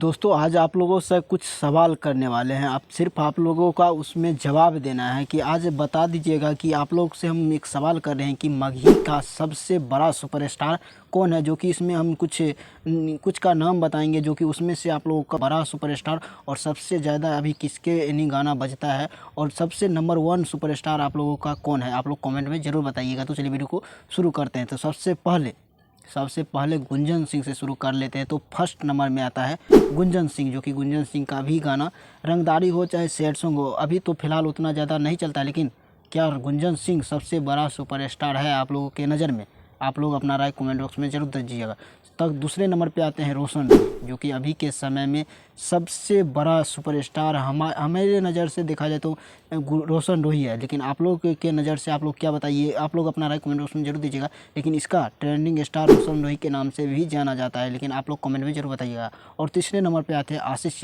दोस्तों आज आप लोगों से कुछ सवाल करने वाले हैं। आप सिर्फ आप लोगों का उसमें जवाब देना है कि आज बता दीजिएगा कि आप लोग से हम एक सवाल कर रहे हैं कि मगही का सबसे बड़ा सुपरस्टार कौन है। जो कि इसमें हम कुछ का नाम बताएंगे जो कि उसमें से आप लोगों का बड़ा सुपरस्टार और सबसे ज़्यादा अभी किसके गाना बजता है और सबसे नंबर 1 सुपरस्टार आप लोगों का कौन है, आप लोग कमेंट में ज़रूर बताइएगा। तो चलिए वीडियो को शुरू करते हैं। तो सबसे पहले गुंजन सिंह से शुरू कर लेते हैं। तो फर्स्ट नंबर में आता है गुंजन सिंह, जो कि गुंजन सिंह का भी गाना रंगदारी हो चाहे सैड सॉन्ग हो अभी तो फ़िलहाल उतना ज़्यादा नहीं चलता, लेकिन क्या गुंजन सिंह सबसे बड़ा सुपरस्टार है आप लोगों के नज़र में? आप लोग अपना राय कमेंट बॉक्स में ज़रूर दीजिएगा। तक दूसरे नंबर पे आते हैं रोशन, जो कि अभी के समय में सबसे बड़ा सुपरस्टार हमारे नज़र से देखा जाए तो रोशन रोही है। लेकिन आप लोग के नज़र से आप लोग क्या बताइए, आप लोग अपना राय कमेंट बॉक्स में जरूर दीजिएगा। लेकिन इसका ट्रेंडिंग स्टार रोशन रोही के नाम से भी जाना जाता है, लेकिन आप लोग कमेंट में जरूर बताइएगा। और तीसरे नंबर पर आते हैं आशीष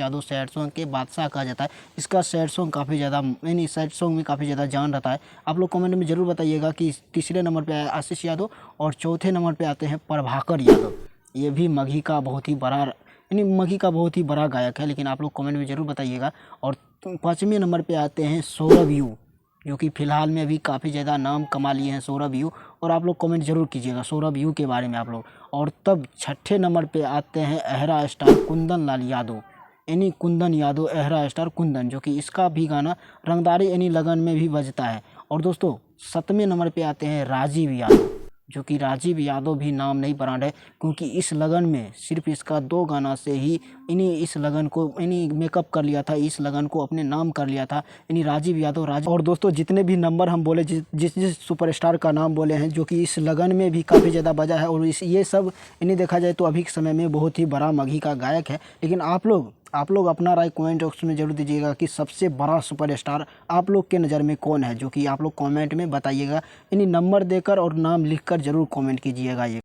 यादव सैड सॉन्ग के बादशाह कहा जाता है। इसका सैड सॉन्ग काफ़ी ज़्यादा सैड सॉन्ग में काफ़ी ज़्यादा जान रहता है। आप लोग कमेंट में ज़रूर बताइएगा कि तीसरे नंबर पर आया आशीष यादव। और चौथे नंबर पे आते हैं प्रभाकर यादव। ये भी मगही का बहुत ही बड़ा गायक है, लेकिन आप लोग कमेंट में ज़रूर बताइएगा। और पाँचवें नंबर पे आते हैं सौरभ यू, जो कि फ़िलहाल में अभी काफ़ी ज़्यादा नाम कमा लिए हैं सौरभ यू। और आप लोग कमेंट ज़रूर कीजिएगा सौरभ यू के बारे में आप लोग। और तब छठे नंबर पे आते हैं अहरा स्टार कुंदन लाल यादव, कुंदन यादव अहरा स्टार कुंदन, जो कि इसका भी गाना रंगदारी लगन में भी बजता है। और दोस्तों 7वें नंबर पे आते हैं राजीव यादव, जो कि राजीव यादव भी नाम नहीं ब्रांड है, क्योंकि इस लगन में सिर्फ इसका 2 गाना से ही इस लगन को मेकअप कर लिया था, इस लगन को अपने नाम कर लिया था राजीव यादव। और दोस्तों जितने भी नंबर हम बोले, जिस सुपरस्टार का नाम बोले हैं जो कि इस लगन में भी काफ़ी ज़्यादा बजा है, और ये सब देखा जाए तो अभी के समय में बहुत ही बड़ा मगही का गायक है। लेकिन आप लोग अपना राय कमेंट बॉक्स में जरूर दीजिएगा कि सबसे बड़ा सुपरस्टार आप लोग के नज़र में कौन है, जो कि आप लोग कमेंट में बताइएगा। नंबर देकर और नाम लिखकर ज़रूर कमेंट कीजिएगा। ये